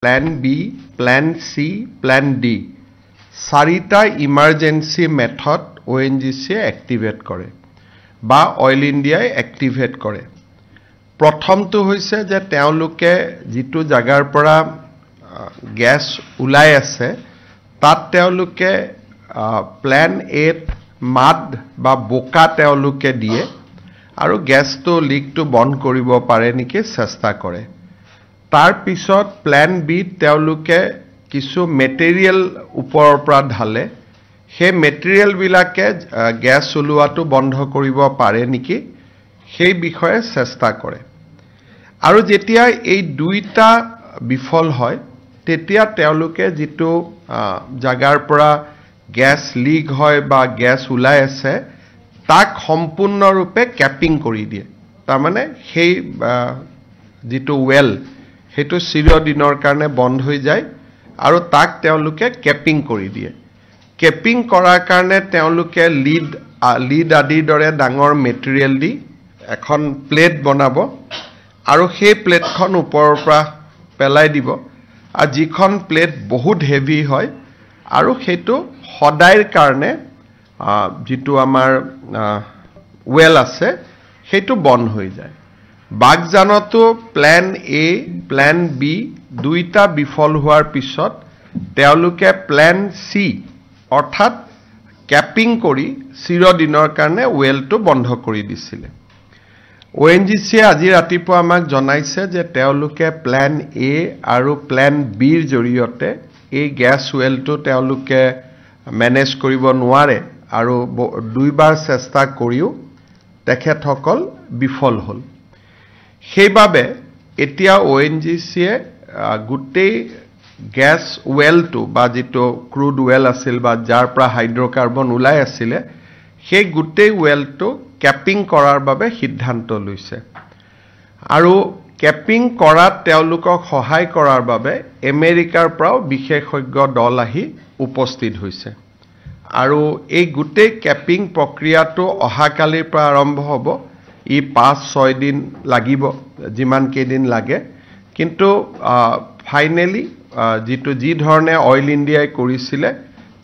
Plan B, plan সি, plan D চাৰিটা emergency method ONGCয়ে activate কৰে বা অইল ইণ্ডিয়াই এক্টিভেট কৰে। প্ৰথমটো হৈছে যে তেওঁলোকে যিটো জাগাৰ পৰা গ্যাস ওলাই আছে তাত তেওঁলোকে প্ল্যান এত মাড বা বোকা তেওঁলোকে দিয়ে আৰু গ্যাসটো লিকটো বন্ধ কৰিব পাৰে নেকি চেষ্টা কৰে। তাৰ পিছত প্ল্যান বি তেওঁলোকে কিছু মেটেৰিয়েল ওপৰৰ পৰা ঢালে, সেই মেটেৰিয়েল বিলাকে গ্যাস ওলোৱাটো বন্ধ কৰিব পাৰে নেকি সেই বিষয়ে চেষ্টা কৰে। আৰু যেতিয়া এই দুইটা বিফল হয় তেতিয়া তেওঁলোকে যিটো জাগাৰ পৰা গ্যাস লিক হয় বা গ্যাস ওলাই আছে তাক সম্পূৰ্ণৰূপে ক্যাপিং কৰি দিয়ে। তাৰ মানে সেই যিটো ওয়েল সেইটো চিৰদিনৰ কাৰণে বন্ধ হৈ যায় আৰু তাক তেওঁলোকে ক্যাপিং কৰি দিয়ে। ক্যাপিং কৰাৰ কাৰণে তেওঁলোকে লিড আদিৰ দৰে ডাঙৰ মেটেৰিয়েল দি এখন প্লেট বনাব আৰু সেই প্লেটখন ওপৰৰ পৰা পেলাই দিব আৰু যিখন প্লেট বহুত হেভি হয় আৰু সেইটো সদায়ৰ কাৰণে যিটো আমাৰ ওয়েল আছে সেইটো বন্ধ হৈ যায়। বাগজানতো প্ল্যান এ, প্ল্যান বি দুইটা বিফল হোৱাৰ পিছত তেওঁলোকে প্ল্যান সি অৰ্থাৎ ক্যাপিং কৰি চিৰদিনৰ কাৰণে ওয়েলটো বন্ধ কৰি দিছিলে। ONGCয়ে আজি ৰাতিপুৱা আমাক জনাইছে যে তেওঁলোকে প্ল্যান এ আৰু প্ল্যান বিৰ জৰিয়তে এই গ্যাস ওয়েলটো তেওঁলোকে মেনেজ কৰিব নোৱাৰে আৰু দুইবাৰ চেষ্টা কৰিও তেখেতসকল বিফল হ'ল। সেইবাবে এতিয়া ONGCয়ে গোটেই গ্যাস ওয়েলটো বা যিটো ক্ৰুড ওয়েল আছিল বা যাৰ পৰা হাইড্ৰকাৰ্বন ওলাই আছিলে সেই গোটেই ওয়েলটো ক্যাপিং কৰাৰ বাবে সিদ্ধান্ত লৈছে আৰু ক্যাপিং কৰাত তেওঁলোকক সহায় কৰাৰ বাবে আমেৰিকাৰ পৰাও বিশেষজ্ঞ দল আহি উপস্থিত হৈছে আৰু এই গোটেই ক্যাপিং প্ৰক্ৰিয়াটো অহাকালিৰ পৰা আৰম্ভ হ'ব। ই 5-6 দিন লাগিব, যিমান কেইদিন লাগে, কিন্তু ফাইনেলি যি ধৰণে অইল ইণ্ডিয়াই কৰিছিলে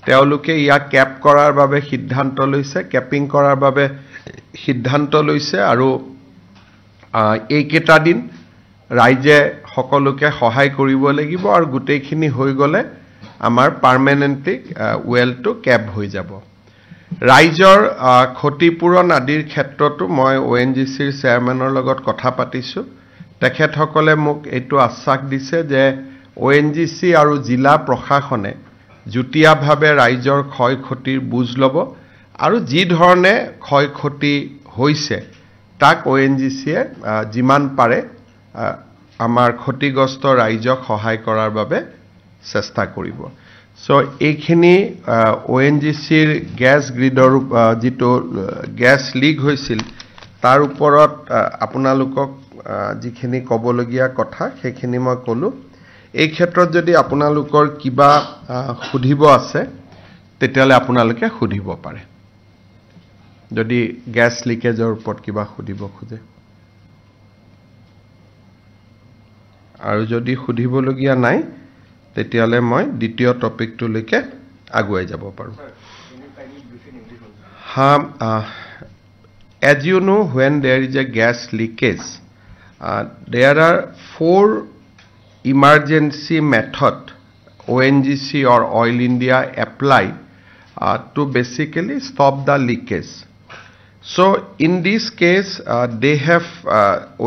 তেওঁলোকে ইয়াক ক্যাপ কৰাৰ বাবে সিদ্ধান্ত লৈছে, ক্যাপিং কৰাৰ বাবে সিদ্ধান্ত লৈছে আৰু এইকেইটা দিন ৰাইজে সকলোকে সহায় কৰিব লাগিব আৰু গোটেইখিনি হৈ গ'লে আমাৰ পাৰ্মানেন্টলি ওয়েলটো ক্যাপ হৈ যাব। ৰাইজৰ ক্ষতিপূৰণ আদিৰ ক্ষেত্ৰতো মই ONGCৰ চেয়াৰমেনৰ লগত কথা পাতিছো। তেখেতসকলে মোক এইটো আশ্বাস দিছে যে ONGC আৰু জিলা প্ৰশাসনে যুটীয়াভাৱে ৰাইজৰ ক্ষয় ক্ষতিৰ বুজ ল'ব আৰু যি ধৰণে ক্ষয় ক্ষতি হৈছে তাক ONGCয়ে যিমান পাৰে আমাৰ ক্ষতিগ্ৰস্ত ৰাইজক সহায় কৰাৰ বাবে চেষ্টা কৰিব। সো এইখিনি ONGCৰ গ্যাস গ্ৰিডৰ যিটো গ্যাস লিক হৈছিল তাৰ ওপৰত আপোনালোকক যিখিনি ক'বলগীয়া কথা সেইখিনি মই ক'লো। এই ক্ষেত্ৰত যদি আপোনালোকৰ কিবা সুধিব আছে তেতিয়ালে আপোনালোকে সুধিব পাৰে, যদি গ্যাস লিকেজৰ ওপৰত কিবা সুধিব খোজে। আৰু যদি সুধিবলগীয়া নাই তেতিয়ালে মই দ্বিতীয় টপিকটোলৈকে আগুৱাই যাব পাৰোঁ। As you know, when there is a gas leakage, there are 4 emergency method ONGC or Oil India apply to basically stop the leakage. So in this case,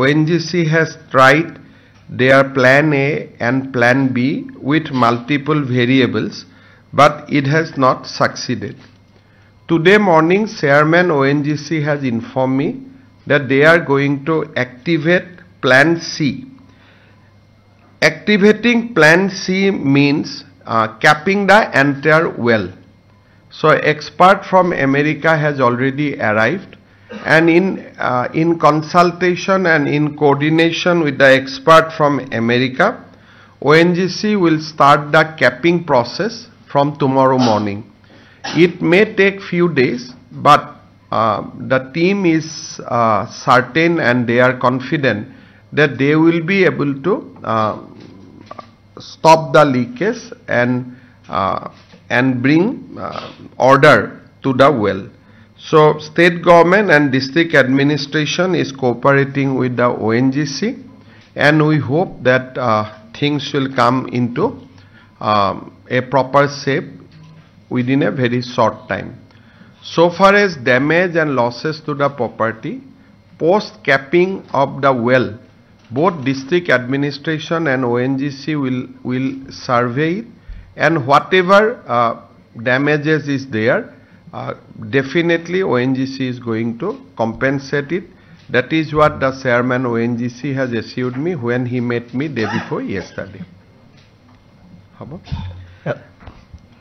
ONGC has tried their plan A and plan B with multiple variables, but it has not succeeded. Today morning, Chairman ONGC has informed me that they are going to activate plan C. Activating plan C means capping the entire well. So expert from America has already arrived, and in consultation and in coordination with the expert from America, ONGC will start the capping process from tomorrow morning. It may take few days, but the team is certain and they are confident that they will be able to stop the leakage and bring order to the well. So state government and district administration is cooperating with the ONGC, and we hope that things will come into a proper shape within a very short time. So far as damage and losses to the property, post capping of the well, both district administration and ONGC will survey it, and whatever damages is there, definitely ONGC is going to compensate it. That is what the chairman ONGC has assured me when he met me day before yesterday.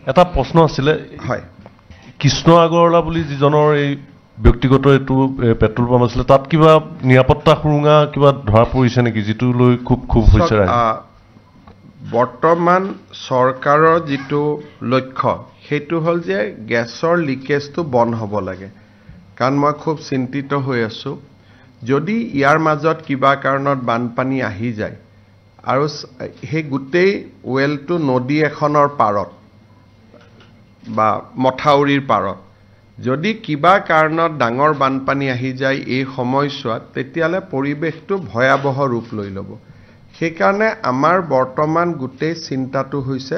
এটা প্ৰশ্ন আছিল হয় কৃষ্ণ আগৰৱালা বুলি যিজনৰ এই ব্যক্তিগত এইটো petrol pump আছিল তাত কিবা নিৰাপত্তা সুৰুঙা কিবা ধৰা পৰিছে নেকি যিটো লৈ খুব হৈছে বৰ্তমান চৰকাৰৰ যিটো লক্ষ্য সেইটো হ'ল যে গেছৰ লিকেজটো বন্ধ হ'ব লাগে কাৰণ মই খুব চিন্তিত হৈ আছো যদি ইয়াৰ মাজত কিবা কাৰণত বানপানী আহি যায় আৰু সেই গোটেই ওয়েলটো নদী এখনৰ পাৰত বা মথাউৰিৰ পাৰত যদি কিবা কাৰণত ডাঙৰ বানপানী আহি যায় এই সময়ছোৱাত তেতিয়ালে পৰিবেশটো ভয়াবহ ৰূপ লৈ ল'ব সেইকাৰণে আমাৰ বৰ্তমান গোটেই চিন্তাটো হৈছে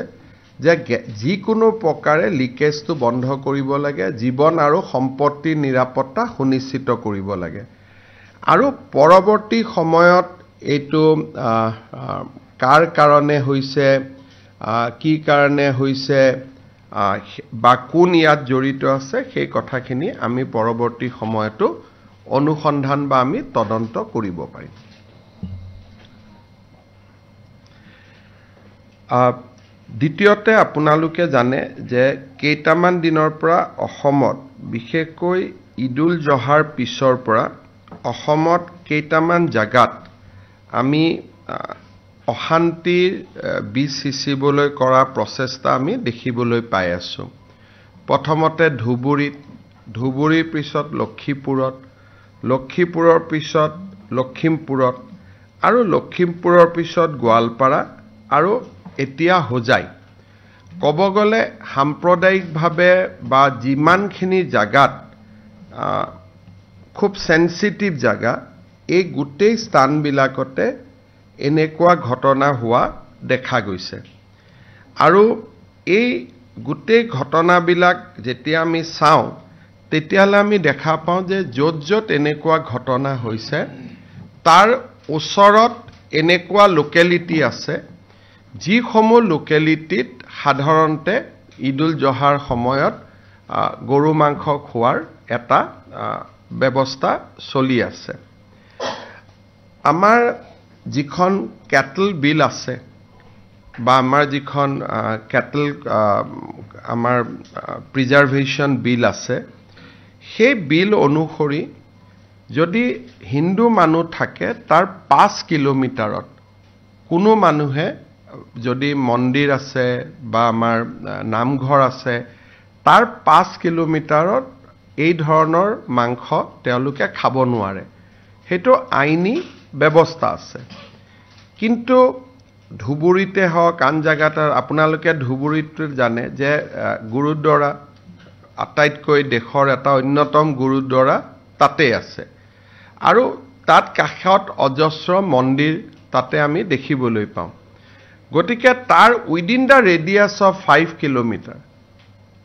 যে যিকোনো প্ৰকাৰে লিকেজটো বন্ধ কৰিব লাগে জীৱন আৰু সম্পত্তিৰ নিৰাপত্তা সুনিশ্চিত কৰিব লাগে আৰু পৰৱৰ্তী সময়ত এইটো কাৰ কাৰণে হৈছে কি কাৰণে হৈছে বা কোন ইয়াত জড়িত আছে সেই কথাখিনি আমি পৰৱৰ্তী সময়তো অনুসন্ধান বা আমি তদন্ত কৰিব পাৰিম দ্বিতীয়তে আপোনালোকে জানে যে কেইটামান দিনৰ পৰা অসমত বিশেষকৈ ঈদুল জহাৰ পিছৰ পৰা অসমত কেইটামান জাগাত আমি অশান্তিৰ বীজ সিঁচিবলৈ কৰা প্ৰচেষ্টা আমি দেখিবলৈ পাই আছো প্ৰথমতে ধুবুৰীৰ পিছত লক্ষীপুৰৰ পিছত লখিমপুৰত আৰু লখিমপুৰৰ পিছত গোৱালপাৰা আৰু এতিয়া হোজাই ক'ব গ'লে সাম্প্ৰদায়িকভাৱে বা যিমানখিনি জাগাত খুব সেনসিটিভ জাগা এই গোটেই স্থানবিলাকতে এনেকুৱা ঘটনা হোৱা দেখা গৈছে আৰু এই গোটেই ঘটনাবিলাক যেতিয়া আমি চাওঁ তেতিয়ালে আমি দেখা পাওঁ যে য'ত এনেকুৱা ঘটনা হৈছে তাৰ ওচৰত এনেকুৱা লোকেলিটি আছে যিসমূহ লোকেলিটিত সাধাৰণতে ঈদুল জহাৰ সময়ত গৰু মাংস খোৱাৰ এটা ব্যৱস্থা চলি আছে আমাৰ যিখন ক্যাটল বিল আছে বা আমাৰ যিখন ক্যাটল আমাৰ প্ৰিজাৰ্ভেশ্যন বিল আছে সেই বিল অনুসৰি যদি হিন্দু মানুহ থাকে তাৰ 5 কিলোমিটাৰত কোনো মানুহে যদি মন্দিৰ আছে বা আমাৰ নামঘৰ আছে তাৰ 5 কিলোমিটাৰত এই ধৰণৰ মাংস তেওঁলোকে খাব নোৱাৰে হেতু আইনী ব্যৱস্থা আছে কিন্তু ধুবুৰীতে হওক আন জায়গাত আপোনালোকে ধুবুৰীত জানে যে গুৰুদ্বাৰা আটাইতকৈ দেশৰ এটা অন্যতম গুৰুদ্বাৰা তাতে আছে আৰু তাত কাষত অজস্ৰ মন্দিৰ তাতে আমি দেখিবলৈ পাওঁ গতিকে তাৰ উইদিন দা ৰেডিয়াস অফ 5 কিলোমিটাৰ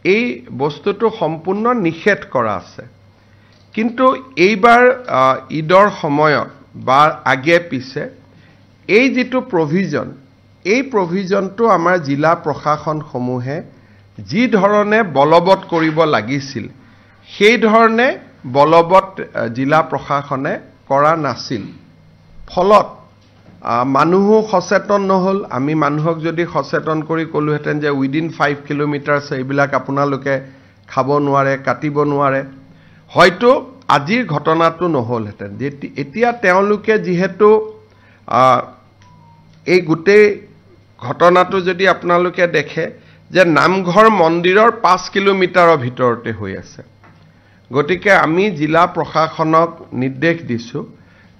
এই বস্তুটো সম্পূৰ্ণ নিষেধ কৰা আছে কিন্তু এইবাৰ ঈদৰ সময়ত বা আগে পিছে এই যেটো প্ৰভিজন এই প্ৰভিজনটো আমাৰ জিলা প্ৰশাসন সমূহে যি ধৰণে বলবৎ কৰিব লাগিছিল সেই ধৰণে বলবৎ জিলা প্ৰশাসনে কৰা নাছিল ফলত মানুহ সচেতন নহল আমি মানুহক যদি সচেতন কৰি কলোহেতেন যে উইদিন 5 কিলোমিটাৰছ এইবিলাক আপোনালোকে খাব নোৱাৰে কাটিব নোৱাৰে হয়তো আজিৰ ঘটনাটো নহলহেতেন এতিয়া তেওঁলোকে যেহেতু এই গোটেই ঘটনাটো যদি আপোনালোকে দেখে যে নামঘৰ মন্দিৰৰ 5 কিলোমিটাৰৰ ভিতৰতে হৈ আছে গতিকে আমি জিলা প্ৰশাসনক নিৰ্দেশ দিছো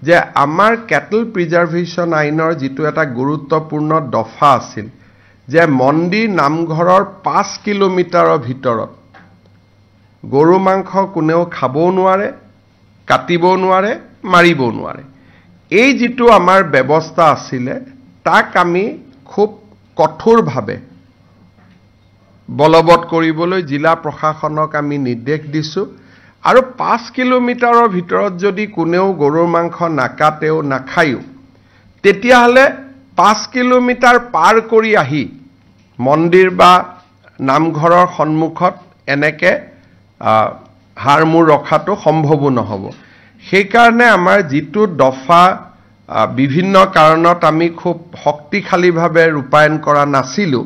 যে আমাৰ কেটল প্ৰিজাৰ্ভেশ্যন আইনৰ যিটো এটা গুৰুত্বপূৰ্ণ দফা আছিল যে মন্দিৰ নামঘৰৰ 5 কিলোমিটাৰৰ ভিতৰত গৰু মাংস কোনেও খাবও নোৱাৰে, কাটিবও নোৱাৰে, মাৰিবও নোৱাৰে। এই যিটো আমাৰ ব্যৱস্থা আছিলে তাক আমি খুব কঠোৰভাৱে বলবৎ কৰিবলৈ জিলা প্ৰশাসনক আমি নিৰ্দেশ দিছোঁ আৰু 5 কিলোমিটাৰৰ ভিতৰত যদি কোনেও গৰুৰ মাংস নাকাটেও নাখায়ো তেতিয়াহ'লে 5 কিলোমিটাৰ পাৰ কৰি আহি মন্দিৰ বা নামঘৰৰ সন্মুখত এনেকে হাড়মূৰ ৰখাটো সম্ভৱো নহ'ব। সেইকাৰণে আমাৰ যিটো দফা বিভিন্ন কাৰণত আমি খুব শক্তিশালীভাৱে ৰূপায়ণ কৰা নাছিলোঁ,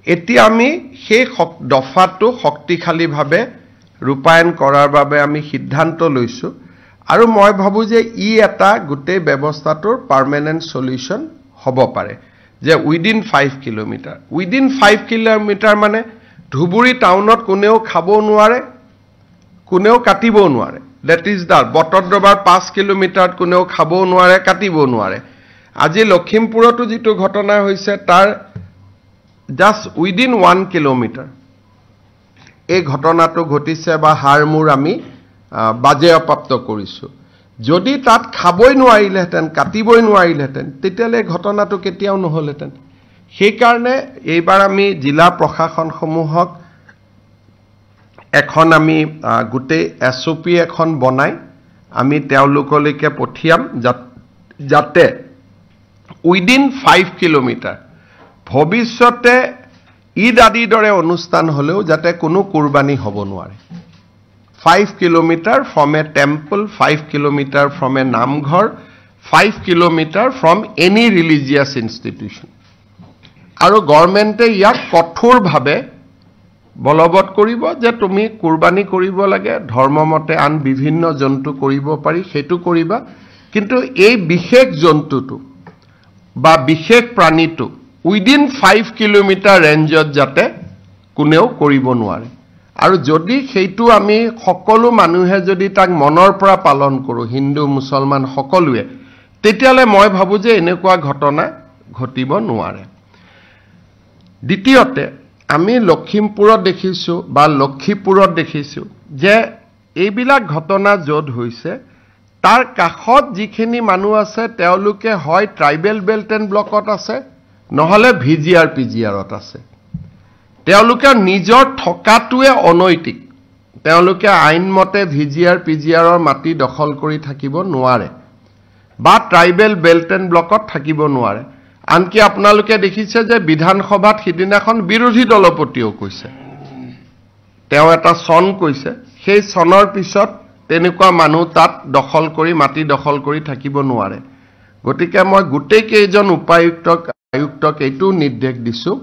এতিয়া আমি সেই দফাটো শক্তিশালীভাৱে ৰূপায়ণ কৰাৰ বাবে আমি সিদ্ধান্ত লৈছোঁ আৰু মই ভাবোঁ যে ই এটা গোটেই ব্যৱস্থাটোৰ পাৰ্মানেণ্ট সলিউশ্যন হ'ব পাৰে যে উইদিন 5 কিলোমিটাৰ। উইদিন 5 কিলোমিটাৰ মানে ধুবুৰী টাউনত কোনেও খাবও নোৱাৰে, কোনেও কাটিবও নোৱাৰে। ডেট ইজ দ্য বটদ্ৰৱাৰ 5 কিলোমিটাৰত কোনেও খাবও নোৱাৰে, কাটিবও নোৱাৰে। আজি লখিমপুৰতো যিটো ঘটনা হৈছে তাৰ জাষ্ট উইদিন 1 কিলোমিটাৰ এই ঘটনাটো ঘটিছে বা হাড়মূৰ আমি বাজেয়াপ্ত কৰিছোঁ। যদি তাত খাবই নোৱাৰিলেহেঁতেন, কাটিবই নোৱাৰিলেহেঁতেন তেতিয়াহ'লে ঘটনাটো কেতিয়াও নহ'লহেঁতেন। সেইকাৰণে এইবাৰ আমি জিলা প্ৰশাসনসমূহক এখন আমি গোটেই SOP এখন বনাই আমি তেওঁলোকলৈকে পঠিয়াম যাতে উইদিন 5 কিলোমিটাৰ ভৱিষ্যতে ঈদ আদিৰ দৰে অনুষ্ঠান হ'লেও যাতে কোনো কুৰবানী হ'ব নোৱাৰে। 5 kilometre from A temple, 5 kilometre from A namghar, 5 kilometre from any religious institution. আৰু গভৰ্ণমেণ্টে ইয়াক কঠোৰভাৱে বলবৎ কৰিব যে তুমি কুৰবানী কৰিব লাগে, ধৰ্মমতে আন বিভিন্ন জন্তু কৰিব পাৰি, সেইটো কৰিবা, কিন্তু এই বিশেষ জন্তুটো বা বিশেষ প্ৰাণীটো উইদিন 5 কিলোমিটাৰ ৰেঞ্জত যাতে কোনেও কৰিব নোৱাৰে। আৰু যদি সেইটো আমি সকলো মানুহে যদি তাক মনৰ পৰা পালন কৰোঁ, হিন্দু মুছলমান সকলোৱে, তেতিয়াহ'লে মই ভাবোঁ যে এনেকুৱা ঘটনা ঘটিব নোৱাৰে। দ্বিতীয়তে আমি লখিমপুৰত দেখিছোঁ বা লক্ষীপুৰত দেখিছোঁ যে এইবিলাক ঘটনা য'ত হৈছে তাৰ কাষত যিখিনি মানুহ আছে তেওঁলোকে হয় ট্ৰাইবেল বেল্ট এণ্ড ব্লকত আছে, নহ'লে VGR PGRত আছে। তেওঁলোকে নিজৰ থকাটোৱে অনৈতিক। তেওঁলোকে আইনমতে VGR PGRৰ মাটি দখল কৰি থাকিব নোৱাৰে বা ট্ৰাইবেল বেল্ট এণ্ড ব্লকত থাকিব নোৱাৰে। আনকি আপোনালোকে দেখিছে যে বিধানসভাত সিদিনাখন বিৰোধী দলপতিও কৈছে, তেওঁ এটা চন কৈছে, সেই চনৰ পিছত তেনেকুৱা মানুহ তাত দখল কৰি মাটি দখল কৰি থাকিব নোৱাৰে। গতিকে মই গোটেই কেইজন আয়ুক্তক এইটো নিৰ্দেশ দিছোঁ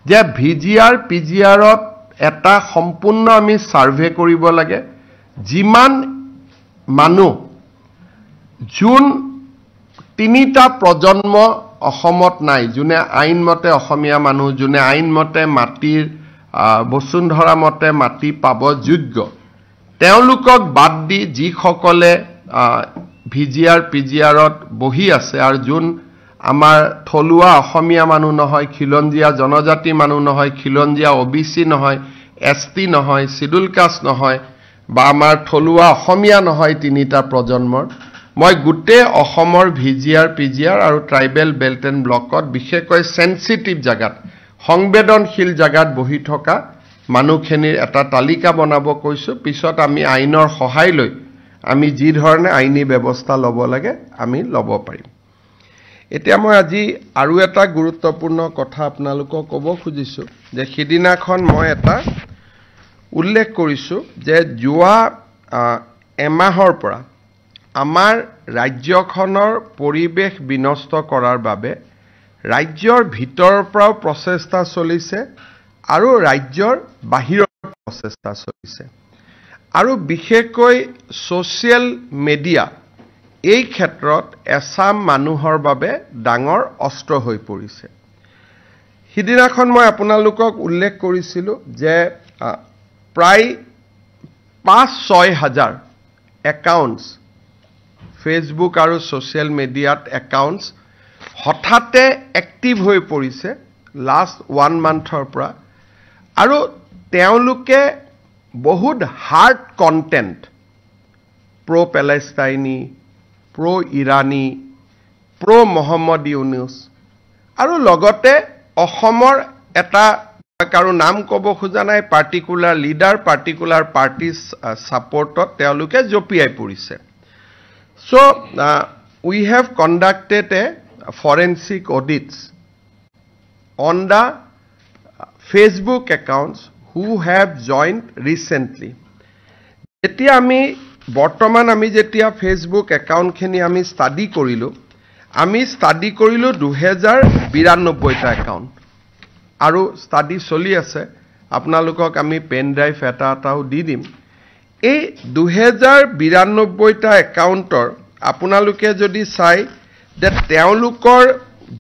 যে VGR PGRত এটা সম্পূৰ্ণ আমি সাৰ্ভে কৰিব লাগে। যিমান মানুহ যোন 3টা প্ৰজন্ম অসমত নাই, যোনে আইনমতে অসমীয়া মানুহ, যোনে আইনমতে মাটিৰ বসুন্ধৰা মতে মাটি পাব যোগ্য, তেওঁলোকক বাদ দি যিসকলে VGR PGRত বহি আছে আৰু যোন আমাৰ থলুৱা অসমীয়া মানুহ নহয়, খিলঞ্জীয়া জনজাতি মানুহ নহয়, খিলঞ্জীয়া OBC নহয়, ST নহয়, শিডিউল কাষ্ট নহয় বা আমাৰ থলুৱা অসমীয়া নহয় 3টা প্ৰজন্মৰ, মই গোটেই অসমৰ VGR PGR আৰু ট্ৰাইবেল বেল্ট এণ্ড ব্লকত বিশেষকৈ সেন্সিটিভ জাগাত, সংবেদনশীল জাগাত বহি থকা মানুহখিনিৰ এটা তালিকা বনাব কৈছোঁ। পিছত আমি আইনৰ সহায় লৈ আমি যি ধৰণে আইনী ব্যৱস্থা ল'ব লাগে আমি ল'ব পাৰিম। এতিয়া মই আজি আৰু এটা গুৰুত্বপূৰ্ণ কথা আপোনালোকক ক'ব খুজিছোঁ যে সিদিনাখন মই এটা উল্লেখ কৰিছোঁ যে যোৱা এমাহৰ পৰা আমাৰ ৰাজ্যখনৰ পৰিৱেশ বিনষ্ট কৰাৰ বাবে ৰাজ্যৰ ভিতৰৰ পৰাও প্ৰচেষ্টা চলিছে আৰু ৰাজ্যৰ বাহিৰৰ প্ৰচেষ্টা চলিছে। আৰু বিশেষকৈ ছ'চিয়েল মিডিয়া এই ক্ষেত্ৰত এছাম মানুহৰ বাবে ডাঙৰ অস্ত্ৰ হৈ পৰিছে। সিদিনাখন মই আপোনালোকক উল্লেখ কৰিছিলোঁ যে প্ৰায় 5-6 হাজাৰ একাউণ্টছ ফেসবুক আৰু সোশ্যাল মিডিয়াত একাউণ্টছ হঠাতে এক্টিভ হৈ পৰিছে লাষ্ট 1 মান্থৰ পৰা আৰু তেওঁলোকে বহুত হাৰ্ড কন্টেন্ট প্ৰো প্যালেষ্টাইনি প্ৰো ইৰানী প্ৰো মোহাম্মদ ইউনুস আৰু লগতে অসমৰ এটা কাৰো নাম ক'ব খোজা নাই পাৰ্টিকুলাৰ লিডাৰ পাৰ্টিকুলাৰ পাৰ্টিজ সাপোৰ্টত তেওঁলোকে জপিয়াই পৰিছে so we have conducted a forensic audits on the Facebook accounts who have joined recently যেতিয়া আমি বৰ্তমান আমি যেতিয়া ফেসবুক একাউন্ট খিনি আমি স্টাডি কৰিলো 2092 টা একাউন্ট আৰু স্টাডি চলি আছে আপোনালোকক আমি পেন ড্ৰাইভ এটাও দি দিম এই 2092 টা একাউন্টৰ আপোনালোকে যদি চাই যে তেওঁলোকৰ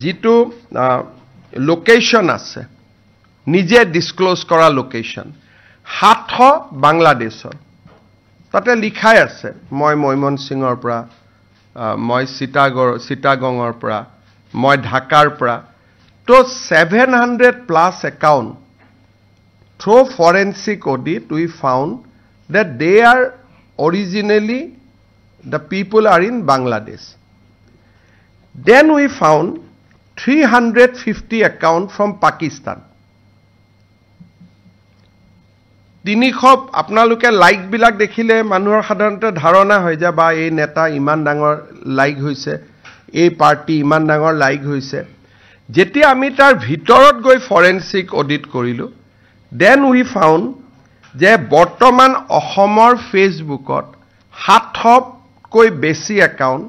যিটো লোকেশন আছে নিজে ডিসক্লোজ কৰা লোকেশন 700 বাংলাদেশৰ তাতে লিখাই আছে মই ময়মনসিংহৰ পৰা মই চিটাগঙৰ পৰা মই ঢাকাৰ পৰা তো 700 plus account through forensic audit we found that they are originally the people are in Bangladesh then we found 350 account from Pakistan তিনিখপ আপোনালোকে লাইক বিলাক দেখিলে মানুহৰ সাধাৰণতে ধাৰণা হৈ যায় বা এই নেতা ইমান ডাঙৰ লাইক হৈছে এই পাৰ্টি ইমান ডাঙৰ লাইক হৈছে যেতিয়া আমি তাৰ ভিতৰত গৈ ফৰেনসিক অডিট কৰিলো দেন উই ফাউন্ড যে বৰ্তমান অসমৰ ফেসবুকত 700 কৈ বেছি একাউন্ট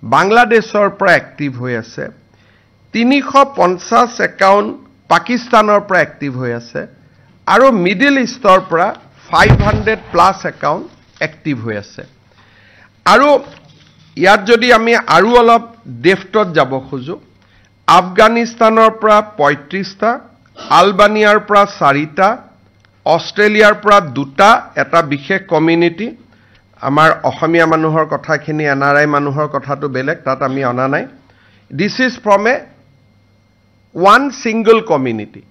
বাংলাদেশৰ পৰা এক্টিভ হৈ আছে 350 একাউন্ট পাকিস্তানৰ পৰা এক্টিভ হৈ আছে আৰু মিডল ইষ্টৰ পৰা 500 প্লাস একাউন্ট এক্টিভ হৈ আছে আৰু ইয়াত যদি আমি আৰু অলপ ডেফটত যাব খুজো আফগানিস্তানৰ পৰা 35টা আলবানিয়াৰ পৰা 4টা অস্ট্ৰেলিয়াৰ পৰা 2টা এটা বিশেষ কমিউনিটি আমাৰ অসমীয়া মানুহৰ কথাখিনি এনআৰআই মানুহৰ কথাটো বেলেগ তাত আমি অনা নাই this is from A one single community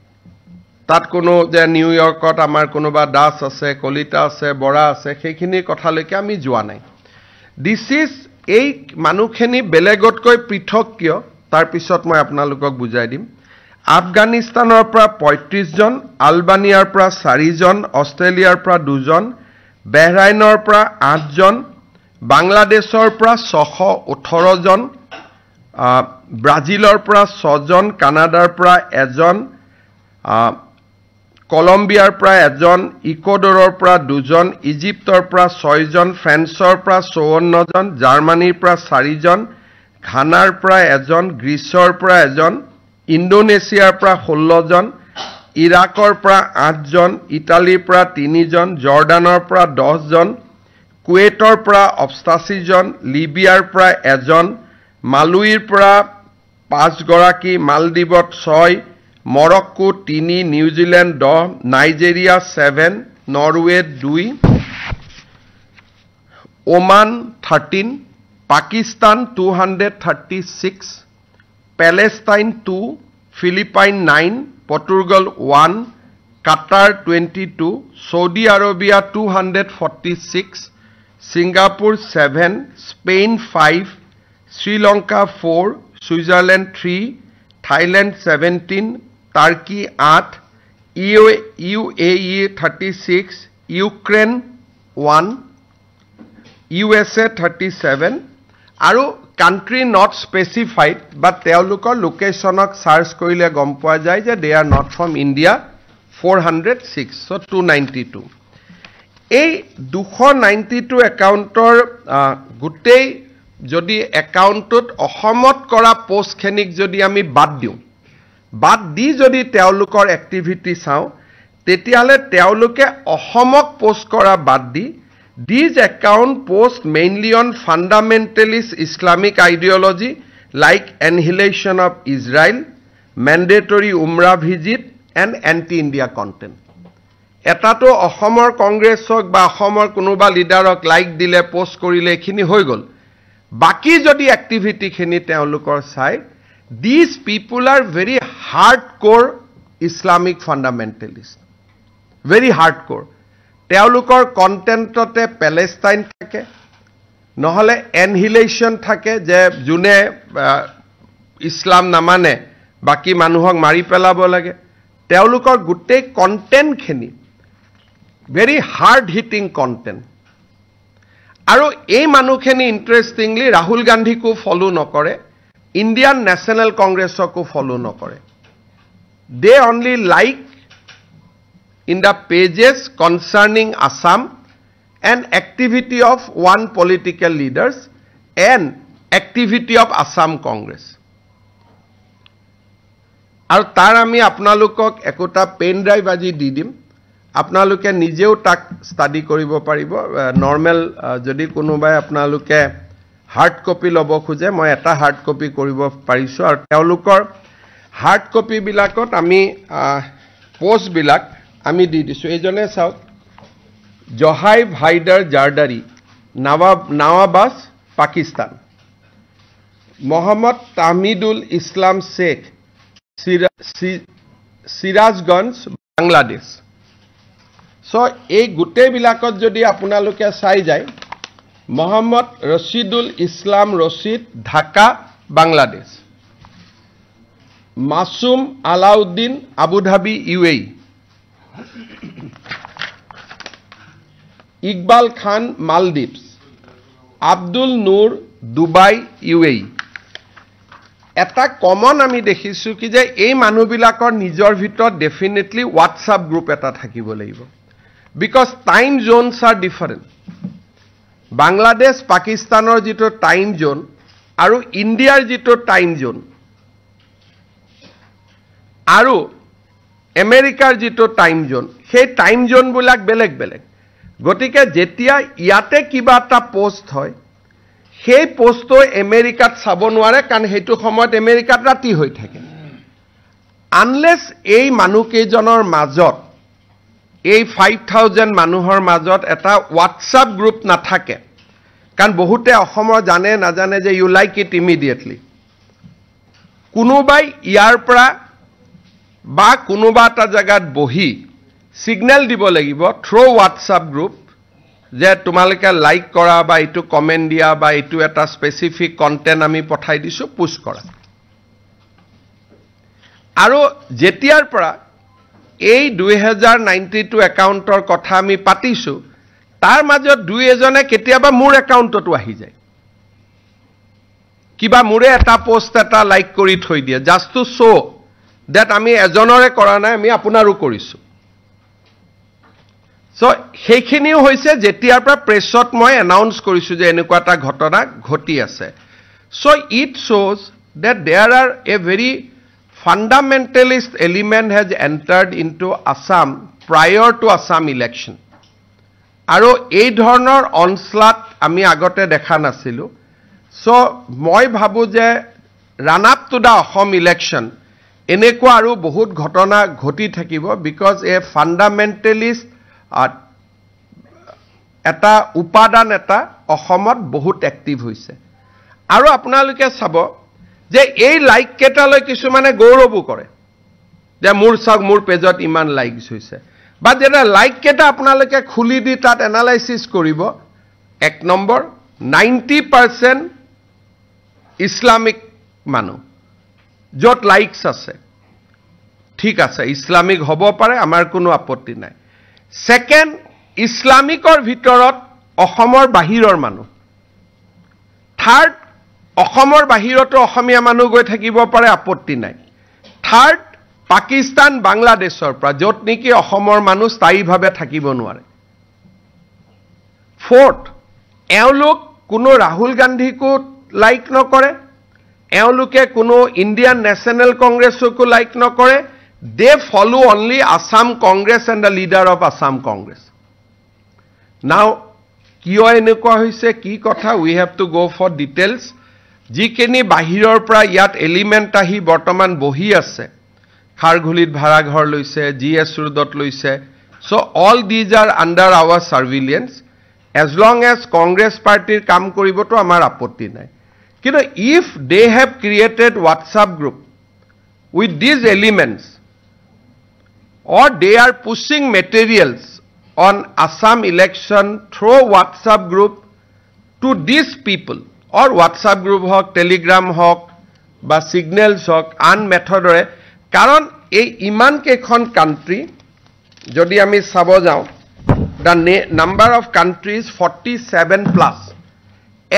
তাত কোনো যে নিউয়ৰ্কত আমাৰ কোনোবা দাস আছে কলিতা আছে বৰা আছে সেইখিনি কথালৈকে আমি যোৱা নাই দিস ইজ এই মানুহখিনি বেলেগতকৈ পৃথক কিয় তাৰ পিছত মই আপোনালোকক বুজাই দিম আফগানিস্তানৰ পৰা 35 জন আলবানিয়াৰ পৰা 4 জন অস্ট্ৰেলিয়াৰ পৰা 2 জন বাহৰাইনৰ পৰা 8 জন বাংলাদেশৰ পৰা 618 জন ব্ৰাজিলৰ পৰা 6 জন কানাডাৰ পৰা 1 জন কলম্বিয়াৰ পৰা 1 জন ইকুৱেডৰৰ পৰা 2 জন ইজিপ্তৰ পৰা 6 জন ফ্ৰান্সৰ পৰা 54 জন জাৰ্মানীৰ পৰা 4 জন ঘানাৰ পৰা 1 জন গ্ৰীচৰ পৰা 1 জন ইণ্ডোনেছিয়াৰ পৰা 16 জন ইৰাকৰ পৰা 8 জন ইটালীৰ পৰা 3 জন জৰ্ডানৰ পৰা 10 জন কুৱেটৰ পৰা 88 জন লিবিয়াৰ পৰা 1 জন মালুইৰ পৰা 5 গৰাকী মালদ্বীপত 6 Morocco 3 New Zealand 10 Nigeria 7 Norway 2 Oman 13 Pakistan 236 Palestine 2 Philippines 9 Portugal 1 Qatar 22 Saudi Arabia 246 Singapore 7 Spain 5 Sri Lanka 4 Switzerland 3 Thailand 17 Turkey 8 UAE 36 Ukraine 1 USA 37 আৰু country not specified but তেওঁলোকৰ লোকেশনক সাৰ্চ কৰিলে গম পোৱা যায় যে they are not from India 406 so 292 এই 292 একাউন্টৰ গুটেই যদি একাউন্টত অসমত কৰা পোষ্ট খেনিক যদি আমি বাদ দিও বাদ দি যদি তেওঁলোকৰ এক্টিভিটি চাও তেতিয়ালে তেওঁলোকে অসমক পোষ্ট কৰা বাদ দি These account post mainly on fundamentalist Islamic ideology like annihilation of Israel, mandatory Umrah visit and anti-India content. Etato Ahomor Congress hok ba Ahomor kunuba leaderok like dile post korile ekhini hoi gol. বাকি যদি এক্টিভিটিখিনি তেওঁলোকৰ চাই these people are very hardcore Islamic fundamentalist very hardcore তেওঁলোকৰ কন্টেন্টতে Palestine থাকে নহলে এনহিলেশন থাকে যে জুনে ইসলাম নামানে বাকি মানুহক মাৰি পেলাব লাগে তেওঁলোকৰ গুটেই কন্টেন্ট খিনি very hard hitting content আৰু এই মানুহখিনি ইন্টাৰেষ্টিংলি ৰাহুল গান্ধীকো ফলো নকৰে ইণ্ডিয়ান ন্যাশনাল কংগ্ৰেছকো ফলো নকৰে they only like in the pages concerning Assam and activity of one political leaders and activity of Assam Congress আৰু তাৰ আমি আপোনালোকক একোটা পেন ড্ৰাইভ আজি দি দিম আপোনালোকে নিজেও তাক ষ্টাডি কৰিব পাৰিব নৰ্মেল যদি কোনোবাই আপোনালোকে হাৰ্ড কপি ল'ব খোজে মই এটা হাৰ্ড কপি কৰিব পাৰিছো আৰু তেওঁলোকৰ হাৰ্ড কপি বিলাকত আমি পোষ্ট বিলাক আমি দি দিছো এইজনে চাওক জহাই ভাইদাৰ জাৰদাৰি নৱাবাস পাকিস্তান মোহাম্মদ তাহমিদুল ইসলাম শেখ সিৰাজগঞ্জ বাংলাদেশ সো এই গোটেই বিলাকত যদি আপোনালোকে চাই যায় Mohammad Rashidul Islam Rashid Dhaka Bangladesh Masum Alauddin Abu Dhabi UAE Iqbal Khan Maldives Abdul Noor Dubai UAE এটা কমন আমি দেখিছো কি যে এই মানুহবিলাকৰ নিজৰ ভিতৰত ডেফিনেটলি হোৱাটসঅ্যাপ গ্ৰুপ এটা থাকিব লাগিব because time Jones R different Bangladesh পাকিস্তানৰ যেটো টাইম জোন আৰু ইণ্ডিয়াৰ যেটো টাইম জোন আৰু আমেৰিকাৰ যেটো টাইম জোন সেই টাইম জোন বিলাক বেলেগ বেলেগ গতিকে যেতিয়া ইয়াতে কিবা এটা পোষ্ট হয় সেই পোষ্টটো আমেৰিকাত চাব নোৱাৰে কাৰণ হেতু সময়ত আমেৰিকাত ৰাতি হৈ থাকে আনলেস এই মানুহকেইজনৰ মাজত এই 5000 মানুহৰ মাজত এটা হোৱাটসঅ্যাপ গ্ৰুপ নাথাকে কাৰণ বহুতে অসমৰ জানে নাজানে যে ইউ লাইক ইট ইমিডিয়েটলি কোনোবাই ইয়াৰ পৰা বা কোনোবা এটা জায়গাত বহি সিগন্যাল দিব লাগিব থ্ৰু হোৱাটসঅ্যাপ গ্ৰুপ যে তোমালোকে লাইক কৰা বা ইটো কমেন্ট দিয়া বা ইটো এটা স্পেসিফিক কন্টেন্ট আমি পঠাই দিছো পুশ কৰা আৰু যেতিয়াৰ পৰা এই 2092 একাউন্টৰ কথা আমি পাতিছো তাৰ মাজত দুই এজনে কেতিয়াবা মোৰ একাউন্টটো আহি যায় কিবা মোৰে এটা পোষ্ট এটা লাইক কৰি থৈ দিয়ে জাস্ট টু শো দ্যাট আমি এজনৰে কৰা নাই আমি আপোনাৰো কৰিছো সো সেইখিনিও হৈছে যেতিয়াৰ পৰা প্ৰেছত মই এনাউন্স কৰিছো যে এনেকুৱা এটা ঘটনা ঘটি আছে so it shows that there are a very fundamentalist element has entered into Assam prior to Assam election আৰু এই ধৰণৰ অনস্লাট আমি আগতে দেখা নাছিলো সো মই ভাবো যে run up to the Assam election এনেকুৱা আৰু বহুত ঘটনা ঘটি থাকিব বিকজ এ ফান্ডামেন্টালিষ্ট এটা উপাদান এটা অসমত বহুত এক্টিভ হৈছে আৰু আপোনালোকে চাব যে এই লাইক কেটালৈ কিছুমানে গৌৰৱো কৰে যে মোৰ চাওক মোৰ পেজত ইমান লাইকস হৈছে বা যেটা লাইক কেটা আপোনালোকে খুলি দি তাত এনালাইসিস কৰিব এক নম্বৰ 90% ইসলামিক মানুহ যত লাইকস আছে ঠিক আছে ইসলামিক হ'ব পাৰে আমাৰ কোনো আপত্তি নাই সেকেন্ড ইসলামিকৰ ভিতৰত অসমৰ বাহিৰৰ মানুহ থাৰ্ড অসমৰ বাহিৰতো অসমীয়া মানুহ গৈ থাকিব পাৰে আপত্তি নাই থাৰ্ড পাকিস্তান বাংলাদেশৰ পৰা যত নেকি অসমৰ মানুহ স্থায়ীভাৱে থাকিব নোৱাৰে ফৰ্থ এওঁলোক কোনো ৰাহুল গান্ধীকো লাইক নকৰে এওঁলোকে কোনো ইণ্ডিয়ান ন্যাশনাল কংগ্ৰেছকো লাইক নকৰে they follow only Assam Congress and the leader of Assam Congress now কিয় এনেকুৱা হৈছে কি কথা we have to go for details যিখিনি বাহিৰৰ পৰা ইয়াত এলিমেন্ট আহি বৰ্তমান বহি আছে খাৰঘুলিত ভাড়া ঘৰ লৈছে জিএছ ৰোডত লৈছে so all these are under our surveillance as long as Congress party কাম কৰিবতো আমাৰ আপত্তি নাই কিন্তু if they have created WhatsApp group with these elements or they are pushing materials on Assam election through WhatsApp group to these people or WhatsApp group hok Telegram hok ba signals hok an methodore karon ei iman kekhon country jodi ami sabo jao the number of countries 47 plus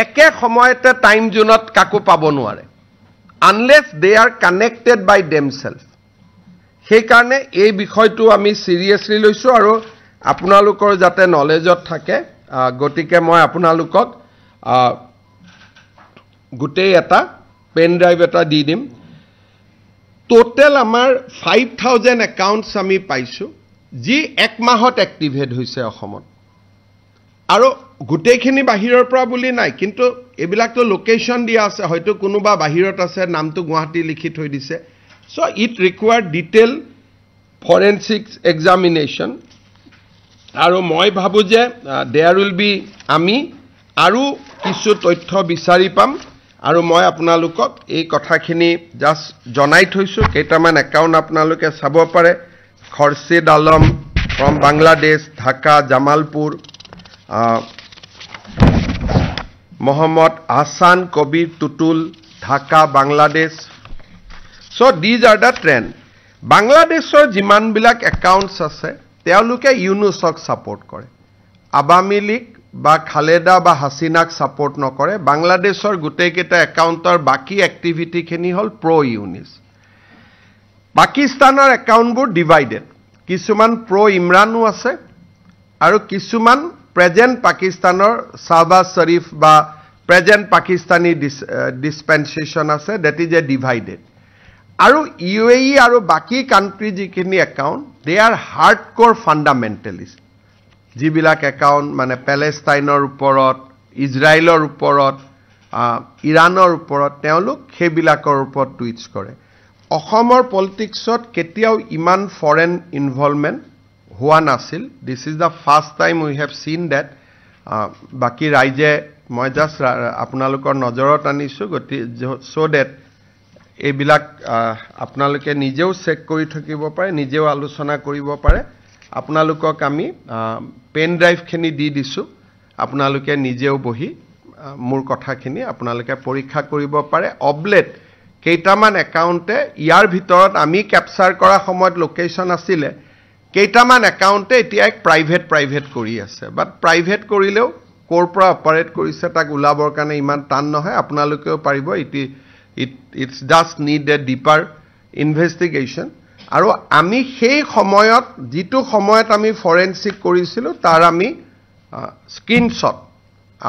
eke samoyete time zone kaku pabo nuare unless they are connected by themselves সেই কাৰণে এই বিষয়টো আমি সিৰিয়াসলি লৈছো আৰু আপোনালোকৰ যাতে নলেজত থাকে গতিকে মই আপোনালোকক গোটেই এটা পেন ড্ৰাইভ এটা দি দিম টোটাল আমাৰ 5000 একাউণ্টছ আমি পাইছো যি এক মাহত এক্টিভেট হৈছে অসমত আৰু গোটেইখিনি বাহিৰৰ পৰা বুলি নাই কিন্তু এবিলাকটো লোকেশন দিয়া আছে হয়তো কোনোবা বাহিৰত আছে নামটো গুৱাহাটী লিখি থৈ দিছে so it required detailed forensic examination আৰু মই ভাবো যে there will be আমি আৰু কিছু তথ্য বিচাৰি পাম আৰু মই আপোনালোকক এই কথাখিনি জাস্ট জনাই থৈছো কেইটামান একাউণ্ট আপোনালোকে চাব পাৰে খৰছিদ Alam from Bangladesh Dhaka Jamalpur Mohammad Hassan Kabir Tutul Dhaka Bangladesh so these are the trend Bangladeshor jiman bilak accounts ase তেওঁলোকে ইউনুসক সাপোর্ট করে আবামি লীগ বা খালেদা বা হাসিনাক সাপোর্ট নকৰে বাংলাদেশৰ গুটেকেটা একাউন্টৰ বাকি এক্টিভিটি খিনি হল প্ৰো ইউনিস পাকিস্তানৰ একাউন্টবোৰ ডিভাইডেড কিছুমান প্ৰো ইমৰানো আছে আৰু কিছুমান প্ৰেজেন্ট পাকিস্তানৰ শাহবাজ শৰীফ বা প্ৰেজেন্ট পাকিস্তানী ডিসপেনসেশন আছে দ্যাট ইজ এ ডিভাইডেড আৰু ইউএই আৰু বাকি কান্ট্ৰি যিখিনি account they are hardcore fundamentalists jibilak account mane Palestine uporot Israelor uporot Iranor uporot teoluk hebilakor upor tweets kore Ohomor politics ot ketiao iman foreign involvement hua nasil this is the first time we have seen that baki raije moi just apnalokor nojorot anisu goti so that এইবিলাক আপোনালোকে নিজেও check কৰি থাকিব পাৰে নিজেও আলোচনা কৰিব পাৰে আপোনালোকক আমি পেন ড্ৰাইভ খিনি দি দিছো আপোনালোকে নিজেও বহি মোৰ কথাখিনি আপোনালোকে পৰীক্ষা কৰিব পাৰে অবলেট কেইটামান একাউণ্টে ইয়াৰ ভিতৰত আমি ক্যাপচাৰ কৰা সময়ত লোকেশন আছিল কেইটামান একাউণ্টে এতিয়া এক প্ৰাইভেট কৰি আছে বাট প্ৰাইভেট কৰিলেও কোৰ পৰা অপাৰেট কৰিছে তাক উলাবৰ কাৰণে ইমান টান নহয় আপোনালোকেও পাৰিব it's just need a deeper investigation আৰু আমি সেই সময়ত যেটো সময়ত আমি ফৰেনসিক কৰিছিল তাৰ আমি স্ক্ৰিনশ্বট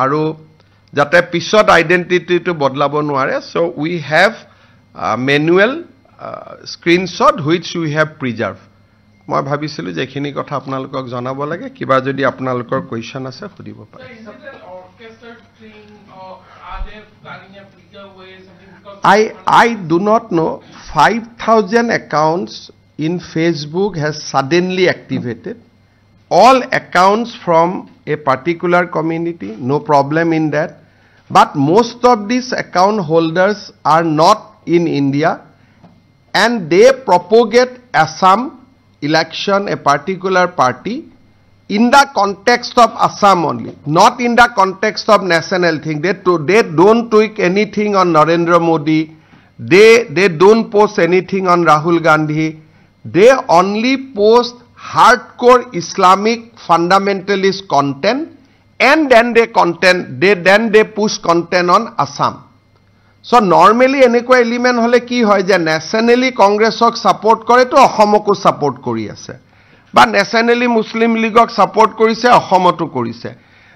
আৰু যাতে পিছত আইডেন্টিটিটো বদলাব নোৱাৰে so we have manual screenshot which we have preserved মই ভাবিছিল যে এখিনি কথা আপোনালোকক জনাব লাগে কিবা যদি আপোনালোকৰ কোৱেশ্চন আছে খুদিব পাৰে I do not know 5000 accounts in Facebook has suddenly activated all accounts from a particular community no problem in that but most of these account holders are not in India and they propagate Assam election a particular party in the context of Assam only, not in the context of national thing. They don't tweak anything on Narendra Modi. They don't post anything on Rahul Gandhi. They only post hardcore Islamic fundamentalist content, and then they push content on Assam. So normally eneko element hole ki hoy je nationally Congressok support kore to Ahomoko support kori ase. But nationally Muslim League support korise Ahomoto korise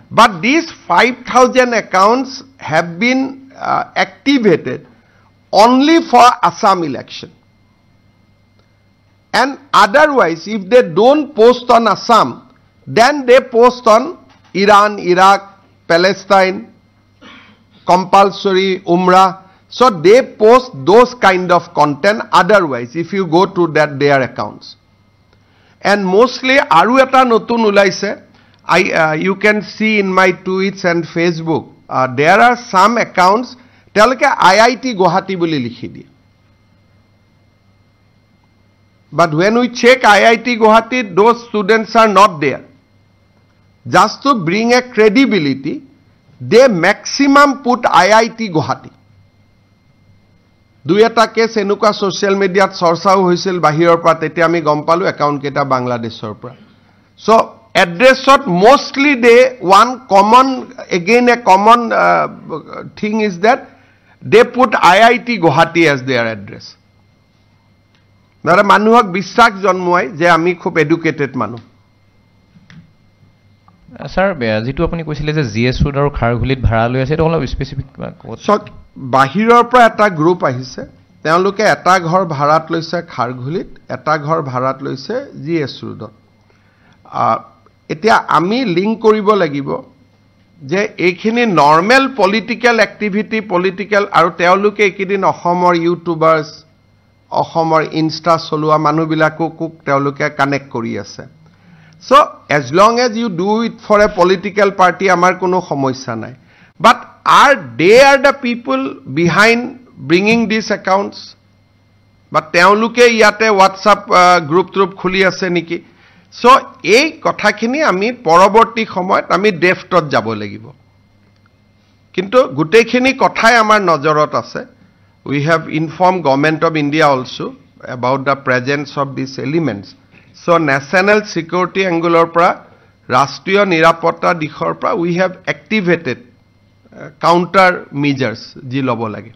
but these 5000 accounts have been activated only for Assam election and otherwise if they don't post on Assam then they post on Iran Iraq Palestine compulsory Umrah so they post those kind of content otherwise if you go to their accounts and mostly aru eta notun ulaise you can see in my tweets and Facebook, there are some accounts, তেওঁলোকে IIT Guwahati বুলি লিখি দিয়ে. But when we check IIT Guwahati, those students are not there. Just to bring a credibility, they maximum put IIT Guwahati. দুই এটা cash এনেকুৱা social মিডিয়াত চৰ্চাও হৈছিল বাহিৰৰ পৰা, তেতিয়া আমি গম পালোঁ একাউণ্ট কেইটা বাংলাদেশৰ পৰা. চ' এড্ৰেছত mostly they one common, again a common thing is that they put IIT Guwahati as their address. নহ'লে মানুহক বিশ্বাস জন্মুৱাই যে আমি খুব এডুকেটেড মানুহ. স্যাৰ, যেটো আপুনি কৈছিলে যে GS ৰোড আৰু খাৰঘুলিত ভাড়া লৈ আছে, এইটো অলপ স্পেচিফিক চক বাহিৰৰ পৰা এটা গ্ৰুপ আহিছে, তেওঁলোকে এটা ঘৰ ভাড়াত লৈছে খাৰঘুলিত, এটা ঘৰ ভাড়াত লৈছে GS ৰোডত. এতিয়া আমি লিংক কৰিব লাগিব যে এইখিনি নৰ্মেল পলিটিকেল এক্টিভিটি, পলিটিকেল, আৰু তেওঁলোকে এইকেইদিন অসমৰ ইউটিউবাৰ্ছ, অসমৰ ইনষ্টা চলোৱা মানুহবিলাককো তেওঁলোকে কানেক্ট কৰি আছে. So, as long as you do it for a political party, আমাৰ কোনো সমস্যা নাই. But they are the people behind bringing these accounts? But তেওঁলোকে ইয়াতে WhatsApp গ্ৰুপ খুলি আছে নেকি? So, এই কথাখিনি আমি পৰৱৰ্তী সময়ত আমি ডেফটত যাব লাগিব. কিন্তু গোটেইখিনি কথাই আমাৰ নজৰত আছে. We have informed Government of India also about the presence of these elements. So, national security angle পৰা, ৰাষ্ট্ৰীয় নিৰাপত্তা দিশৰ পৰা, we have activated counter measures যি ল'ব লাগে.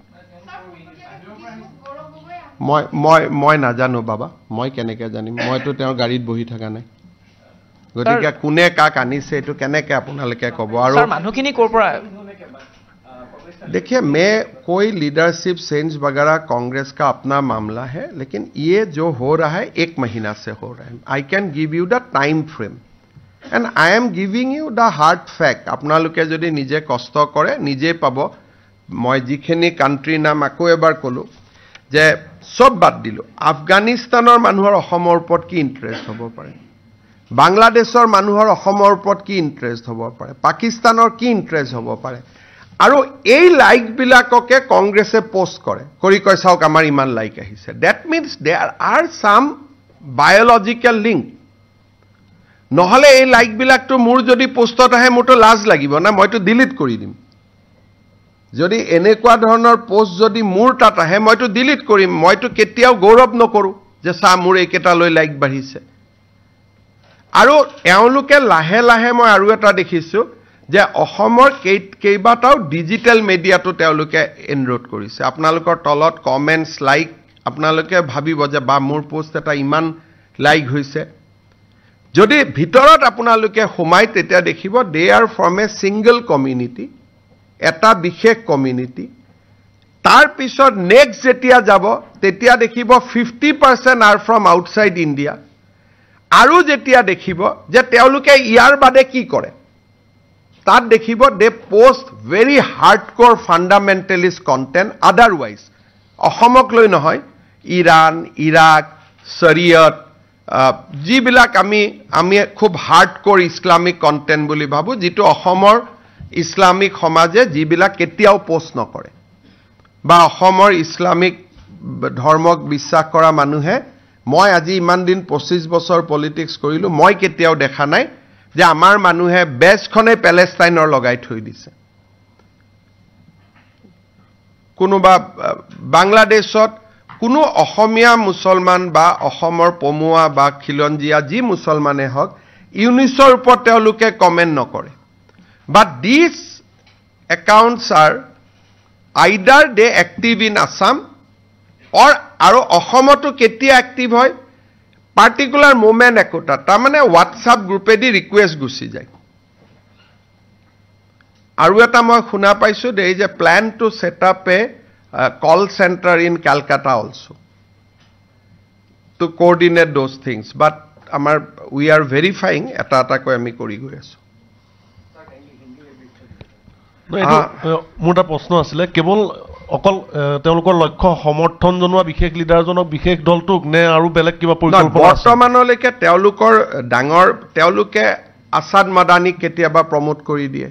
মই নাজানো বাবা, মই কেনেকৈ জানিম? মইতো তেওঁৰ গাড়ীত বহি থকা নাই. গতিকে কোনে কাক আনিছে এইটো কেনেকৈ আপোনালোকে ক'ব? আৰু মানুহখিনি ক'ৰ পৰা? देखिए, मैं कोई लीडरशिप चेंज वगैरह कांग्रेस का अपना मामला है, लेकिन ये जो हो रहा है 1 महीना से हो रहा है. I can give you the time frame and I am giving you the hard fact. আপোনালোকে যদি নিজে কষ্ট কৰে নিজে পাব. মই যিখিনি কাণ্ট্ৰিৰ নাম আকৌ এবাৰ ক'লোঁ যে চব বাদ দিলোঁ. আফগানিস্তানৰ মানুহৰ অসমৰ ওপৰত কি ইণ্টাৰেষ্ট হ'ব পাৰে? বাংলাদেশৰ মানুহৰ অসমৰ ওপৰত কি ইণ্টাৰেষ্ট হ'ব পাৰে? পাকিস্তানৰ কি ইণ্টাৰেষ্ট হ'ব পাৰে? আৰু এই লাইকবিলাককে কংগ্ৰেছে পোষ্ট কৰে, কৰি কয় চাওক আমাৰ ইমান লাইক আহিছে. ডেট মিনছ দেয়াৰ আৰ চাম বায়'লজিকেল লিংক. নহ'লে এই লাইকবিলাকটো মোৰ যদি পোষ্টত আহে মোৰতো লাজ লাগিব না, মইতো ডিলিট কৰি দিম. যদি এনেকুৱা ধৰণৰ পোষ্ট যদি মোৰ তাত আহে মইতো ডিলিট কৰিম. মইতো কেতিয়াও গৌৰৱ নকৰোঁ যে চা মোৰ এইকেইটালৈ লাইক বাঢ়িছে. আৰু এওঁলোকে লাহে লাহে মই আৰু এটা দেখিছোঁ যে অসমৰ কেইবাটাও ডিজিটেল মিডিয়াটো তেওঁলোকে এনৰোড কৰিছে. আপোনালোকৰ তলত কমেণ্টছ, লাইক, আপোনালোকে ভাবিব যে বা মোৰ পোষ্ট এটা ইমান লাইক হৈছে. যদি ভিতৰত আপোনালোকে সোমাই তেতিয়া দেখিব they are from a single community, এটা বিশেষ কমিউনিটি. তাৰপিছত নেক্সট যেতিয়া যাব তেতিয়া দেখিব 50% আৰ ফ্ৰম আউটছাইড ইণ্ডিয়া. আৰু যেতিয়া দেখিব যে তেওঁলোকে ইয়াৰ বাদে কি কৰে, তাত দেখিব they post very hardcore fundamentalist content. Otherwise অসমক লৈ নহয়, ইৰাণ, ইৰাক, শৰিয়ত, যিবিলাক আমি খুব হাৰ্ডক'ৰ ইছলামিক কণ্টেণ্ট বুলি ভাবোঁ, যিটো অসমৰ ইছলামিক সমাজে যিবিলাক কেতিয়াও পোষ্ট নকৰে, বা অসমৰ ইছলামিক ধৰ্মক বিশ্বাস কৰা মানুহে, মই আজি ইমান দিন 25 বছৰ পলিটিক্স কৰিলোঁ, মই কেতিয়াও দেখা নাই যে আমাৰ মানুহে বেজখনে পেলেষ্টাইনৰ লগাই থৈ দিছে. কোনোবা বাংলাদেশত কোনো অসমীয়া মুছলমান বা অসমৰ পমুৱা বা খিলঞ্জীয়া যি মুছলমানে হওক ইউনিছৰ ওপৰত তেওঁলোকে কমেণ্ট নকৰে. But this accounts are either they active in Assam or, আৰু অসমতো কেতিয়া এক্টিভ হয় পাৰ্টিকুলাৰ মুভমেণ্ট একোটা, তাৰমানে হোৱাটছআপ গ্ৰুপেদি ৰিকুৱেষ্ট গুচি যায়. আৰু এটা মই শুনা পাইছোঁ there is a plan to set up a call centre in Calcutta also to coordinate those things. But আমাৰ উই আৰ ভেৰিফাইং, এটা এটাকৈ আমি কৰি গৈ আছোঁ. মোৰ এটা প্ৰশ্ন আছিলে, কেৱল অকল তেওঁলোকৰ লক্ষ্য সমৰ্থন জনোৱা বিশেষ লিডাৰজনক, বিশেষ দলটোক, নে আৰু বেলেগ কিবা পৰিকল্পনা আছে? বৰ্তমানলৈকে তেওঁলোকৰ তেওঁলোকে আছাদ মাদানীক কেতিয়াবা প্ৰমোট কৰি দিয়ে,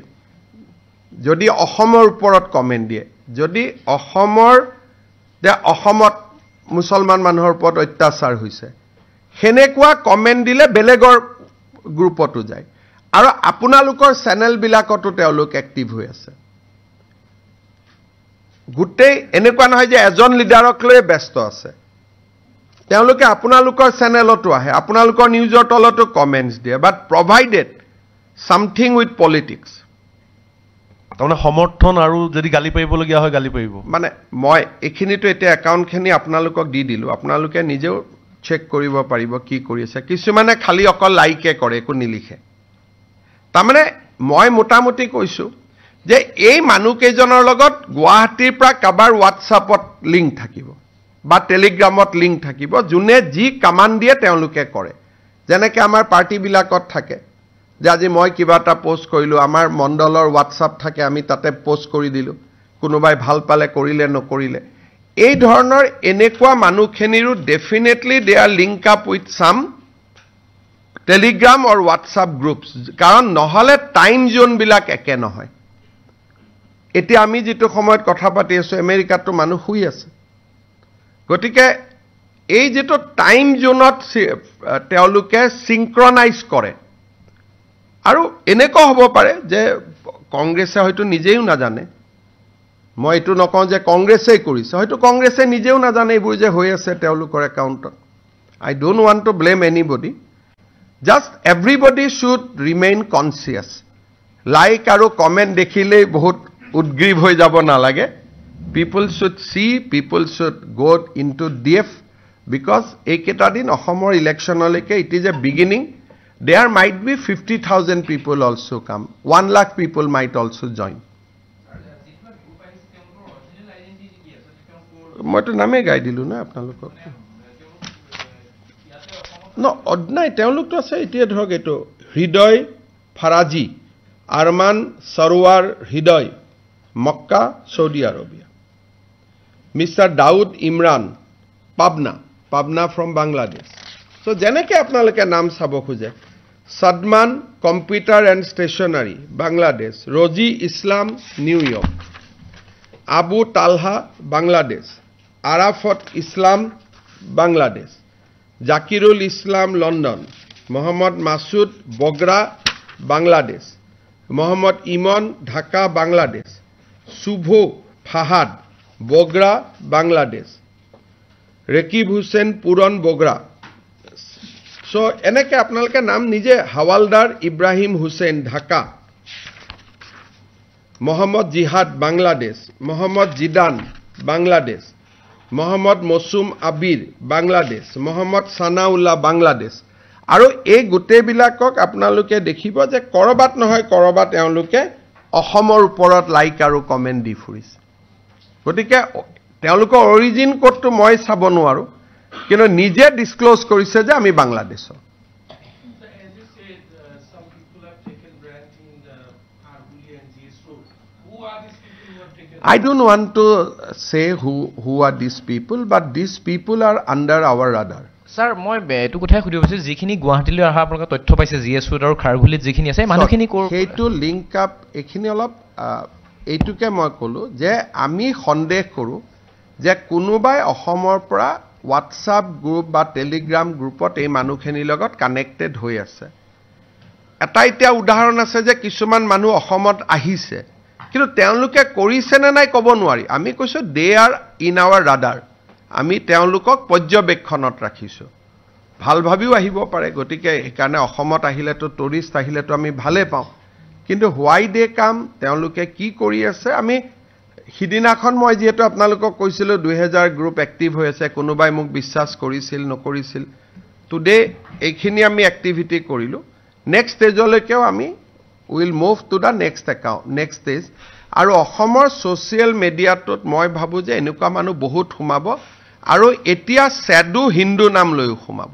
যদি অসমৰ ওপৰত কমেণ্ট দিয়ে, যদি অসমত মুছলমান মানুহৰ ওপৰত অত্যাচাৰ হৈছে, সেনেকুৱা কমেণ্ট দিলে বেলেগৰ গ্ৰুপতো যায়। আৰু আপোনালোকৰ চেনেলবিলাকতো তেওঁলোক এক্টিভ হৈ আছে। গোটেই এনেকুৱা নহয় যে এজন লিডাৰক লৈ ব্যস্ত আছে, তেওঁলোকে আপোনালোকৰ চেনেলতো আহে, আপোনালোকৰ নিউজৰ তলতো কমেণ্টছ দিয়ে, বাট প্ৰভাইডেড সামথিং উইথ পলিটিক্স। তাৰমানে সমৰ্থন আৰু যদি গালি পাৰিবলগীয়া হয় গালি পাৰিব। মানে মই এইখিনিতো এতিয়া একাউণ্টখিনি আপোনালোকক দি দিলোঁ, আপোনালোকে নিজেও চেক কৰিব পাৰিব কি কৰি আছে। কিছুমানে খালি অকল লাইকে কৰে, একো নিলিখে। তাৰমানে মই মোটামুটি কৈছোঁ যে এই মানুহকেইজনৰ লগত গুৱাহাটীৰ পৰা কাৰোবাৰ হোৱাটছআপত লিংক থাকিব বা টেলিগ্ৰামত লিংক থাকিব, যোনে যি কামাণ্ড দিয়ে তেওঁলোকে কৰে। যেনেকৈ আমাৰ পাৰ্টিবিলাকত থাকে যে আজি মই কিবা এটা পোষ্ট কৰিলোঁ, আমাৰ মণ্ডলৰ হোৱাটছআপ থাকে, আমি তাতে পোষ্ট কৰি দিলোঁ, কোনোবাই ভাল পালে কৰিলে, নকৰিলে। এই ধৰণৰ এনেকুৱা মানুহখিনিৰো definitely they are link up with some Telegram or WhatsApp groups, কাৰণ নহ'লে টাইম জোনবিলাক একে নহয়। এতিয়া আমি যিটো সময়ত কথা পাতি আছোঁ, আমেৰিকাতো মানুহ শুই আছে। গতিকে এই যিটো টাইম জোনত তেওঁলোকে চিংক্ৰনাইজ কৰে, আৰু এনেকুৱা হ'ব পাৰে যে কংগ্ৰেছে হয়তো নিজেও নাজানে, মই এইটো নকওঁ যে কংগ্ৰেছেই কৰিছে, হয়তো কংগ্ৰেছে নিজেও নাজানে এইবোৰ যে হৈ আছে তেওঁলোকৰ একাউণ্টত। I don't want to blame anybody, just everybody should remain conscious. Like আৰু কমেণ্ট দেখিলেই বহুত উদ্গ্ৰীৱ হৈ যাব নালাগে। People should see, people should go into DF, because এইকেইটা দিন অসমৰ ইলেকশ্যনলৈকে it is a beginning. There might be 50,000 people also come. 1 lakh people might also join. মই তো নামে গাই দিলোঁ না আপোনালোকক। নাই, তেওঁলোকতো আছে। এতিয়া ধৰক এইটো হৃদয় Faraji, Arman Sarowar Hriday, Mecca, Saudi Arabia. Mister Daud Imran, Pabna from Bangladesh. So' যেনেকৈ আপোনালোকে নাম চাব খোজে, Sadman computer and stationery Bangladesh, Rozi Islam New York, Abu Talha Bangladesh, Arafat Islam Bangladesh, Zakirul Islam London, Mohammad Masud Bogra Bangladesh, Mohammad Emon Dhaka Bangladesh, Shubho Fahad Bogra Bangladesh, Rekib Hussain Puran Bogra. চ' এনেকৈ আপোনালোকে নাম নিজে, হাৱালদাৰ ইব্ৰাহিম হুছেইন ঢাকা, মোহাম্মদ জিহাদ বাংলাদেশ, মোহাম্মদ জিদান বাংলাদেশ, মোহাম্মদ মৌচুম আবিৰ বাংলাদেশ, মোহাম্মদ ছানাউল্লাহ বাংলাদেশ। আৰু এই গোটেইবিলাকক আপোনালোকে দেখিব যে ক'ৰবাত নহয় ক'ৰবাত তেওঁলোকে অসমৰ ওপৰত লাইক আৰু কমেণ্ট দি ফুৰিছে। গতিকে তেওঁলোকৰ অৰিজিন ক'ডটো মই চাব নোৱাৰোঁ, কিন্তু নিজে ডিছক্ল'জ কৰিছে যে আমি বাংলাদেশৰ। I don't want to say who are these people, but these people are under our radar. Sir, মই এইটো কথাই সুধিব বিচাৰিছোঁ, যিখিনি গুৱাহাটীলৈ অহা আপোনালোকে তথ্য পাইছে, GS Road আৰু খাৰঘুলিত যিখিনি আছে, মানুহখিনি সেইটো লিংক আপ, এইখিনি অলপ এইটোকে মই ক'লোঁ যে আমি সন্দেহ কৰোঁ যে কোনোবাই অসমৰ পৰা হোৱাটছআপ গ্ৰুপ বা টেলিগ্ৰাম গ্ৰুপত এই মানুহখিনিৰ লগত কানেক্টেড হৈ আছে। এটা এতিয়া উদাহৰণ আছে যে কিছুমান মানুহ অসমত আহিছে, কিন্তু তেওঁলোকে কৰিছে নে নাই ক'ব নোৱাৰি। আমি কৈছোঁ দে আৰ ইন আৱাৰ ৰাডাৰ, আমি তেওঁলোকক পৰ্যবেক্ষণত ৰাখিছোঁ। ভাল ভাবিও আহিব পাৰে, গতিকে সেইকাৰণে অসমত আহিলেতো টুৰিষ্ট আহিলেতো আমি ভালেই পাওঁ, কিন্তু হোৱাই দে কাম, তেওঁলোকে কি কৰি আছে। আমি সিদিনাখন মই যিহেতু আপোনালোকক কৈছিলোঁ 2000 গ্ৰুপ এক্টিভ হৈ আছে, কোনোবাই মোক বিশ্বাস কৰিছিল নকৰিছিল, টুডে এইখিনি আমি এক্টিভিটি কৰিলোঁ। নেক্সট ষ্টেজলৈকেও আমি will move to the next stage. আৰু অসমৰ ছ'চিয়েল মিডিয়াটোত মই ভাবোঁ যে এনেকুৱা মানুহ বহুত সোমাব, আৰু এতিয়া চেডু হিন্দু নাম লৈও সোমাব।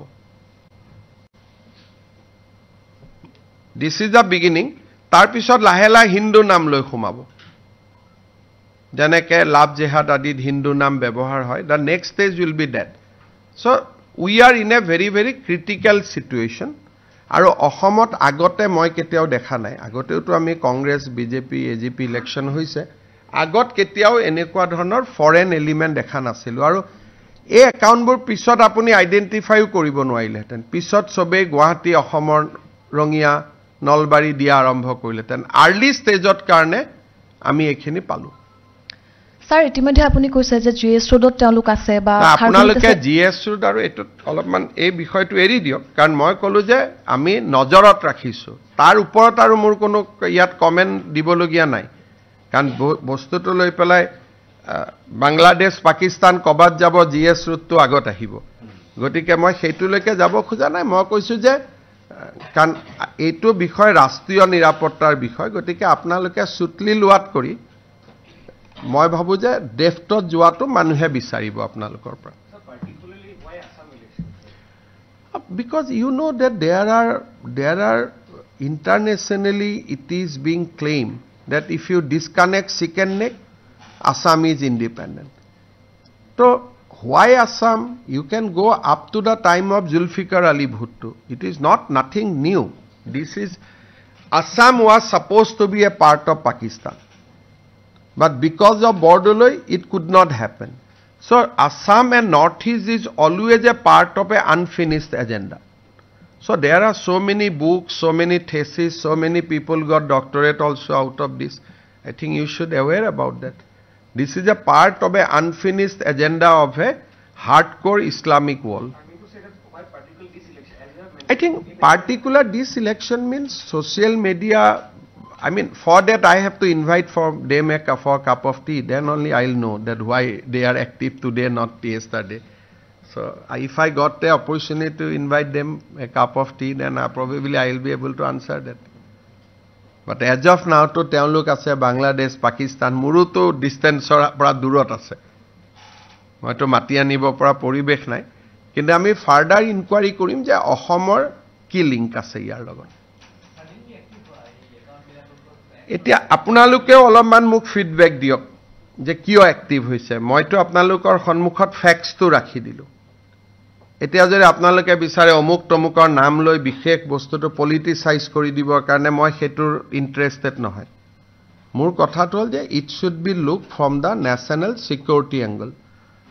This is the beginning. তাৰপিছত লাহে লাহে হিন্দু নাম লৈ সোমাব, যেনেকৈ লাভ জেহাদ আদিত হিন্দু নাম ব্যৱহাৰ হয়। The next stage will be that. So' we are in a very very critical situation. আৰু অসমত আগতে মই কেতিয়াও দেখা নাই আগতেওতো আমি কংগ্ৰেছ বিজেপি এজিপি ইলেকশ্যন হৈছে আগত কেতিয়াও এনেকুৱা ধৰণৰ ফৰেন এলিমেণ্ট দেখা নাছিলোঁ আৰু এই একাউণ্টবোৰ পিছত আপুনি আইডেণ্টিফাইও কৰিব নোৱাৰিলেহেঁতেন পিছত চবেই গুৱাহাটী অসমৰ ৰঙিয়া নলবাৰী দিয়া আৰম্ভ কৰিলেহেঁতেন আৰ্লি ষ্টেজত কাৰণে আমি এইখিনি পালোঁ স্যাৰ ইতিমধ্যে আপুনি কৈছে যে জিএছ ৰোডত তেওঁলোক আছে বা আপোনালোকে জিএছ ৰোড আৰু এইটোত অলপমান এই বিষয়টো এৰি দিয়ক কাৰণ মই ক'লো যে আমি নজৰত ৰাখিছোঁ তাৰ ওপৰত আৰু মোৰ কোনো ইয়াত কমেণ্ট দিবলগীয়া নাই কাৰণ বস্তুটো লৈ পেলাই বাংলাদেশ পাকিস্তান ক'বাত যাব জিএছ ৰোডটো আগত আহিব গতিকে মই সেইটোলৈকে যাব খোজা নাই মই কৈছোঁ যে কাৰণ এইটো বিষয় ৰাষ্ট্ৰীয় নিৰাপত্তাৰ বিষয় গতিকে আপোনালোকে চুটলি লোৱাত কৰি মই ভাবোঁ যে ডেফটত যোৱাটো মানুহে বিচাৰিব আপোনালোকৰ পৰা because you know that there are internationally it is being claimed that if you disconnect second neck Assam is independent so why Assam you can go up to the time of Zulfikar Ali Bhutto it is not nothing new this is Assam was supposed to be a part of Pakistan but because of Bordoloi it could not happen so Assam and Northeast is always a part of an unfinished agenda so there are so many books so many theses so many people got doctorate also out of this I think you should aware about that this is a part of an unfinished agenda of a hardcore Islamic world I think particular this election means social media I mean, for that I have to invite for them for a cup of tea. Then only I'll know that why they are active today, not yesterday. So, if I got the opportunity to invite them a cup of tea, then probably I'll be able to answer that. But as of now, to তেওঁলোক আছে Bangladesh, Pakistan, মোৰোতো ডিষ্টেন্সৰ পৰা দূৰত আছে মইতো মাতি আনিব পৰা পৰিৱেশ নাই কিন্তু আমি ফাৰ্ডাৰ ইনকুৱাৰী কৰিম যে অসমৰ কি লিংক আছে ইয়াৰ লগত এতিয়া আপোনালোকেও অলপমান মোক ফিডবেক দিয়ক যে কিয় এক্টিভ হৈছে মইতো আপোনালোকৰ সন্মুখত ফেক্টছটো ৰাখি দিলোঁ এতিয়া যদি আপোনালোকে বিচাৰে অমুক তমুকৰ নাম লৈ বিশেষ বস্তুটো পলিটিচাইজ কৰি দিবৰ কাৰণে মই সেইটোৰ ইণ্টাৰেষ্টেড নহয় মোৰ কথাটো হ'ল যে it should be look from the national security angle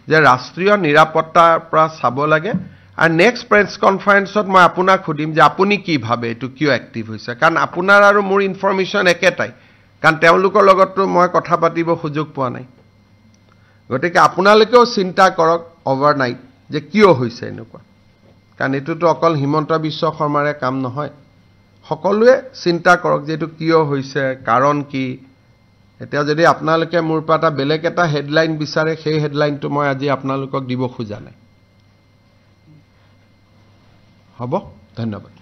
যে ৰাষ্ট্ৰীয় নিৰাপত্তাৰ পৰা চাব লাগে আৰু নেক্সট প্ৰেছ কনফাৰেন্সত মই আপোনাক সুধিম যে আপুনি কি ভাবে এইটো কিয় এক্টিভ হৈছে কাৰণ আপোনাৰ আৰু মোৰ ইনফৰমেশ্যন একেটাই কাৰণ তেওঁলোকৰ লগততো মই কথা পাতিব সুযোগ পোৱা নাই গতিকে আপোনালোকেও চিন্তা কৰক অভাৰনাইট যে কিয় হৈছে এনেকুৱা কাৰণ এইটোতো অকল হিমন্ত বিশ্ব শৰ্মাৰে কাম নহয় সকলোৱে চিন্তা কৰক যে এইটো কিয় হৈছে কাৰণ কি এতিয়া যদি আপোনালোকে মোৰ পৰা এটা বেলেগ এটা হেডলাইন বিচাৰে সেই হেডলাইনটো মই আজি আপোনালোকক দিব খোজা নাই হ'ব ধন্যবাদ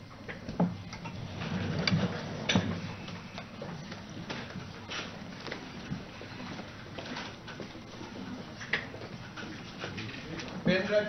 পেন ড্ৰাইভ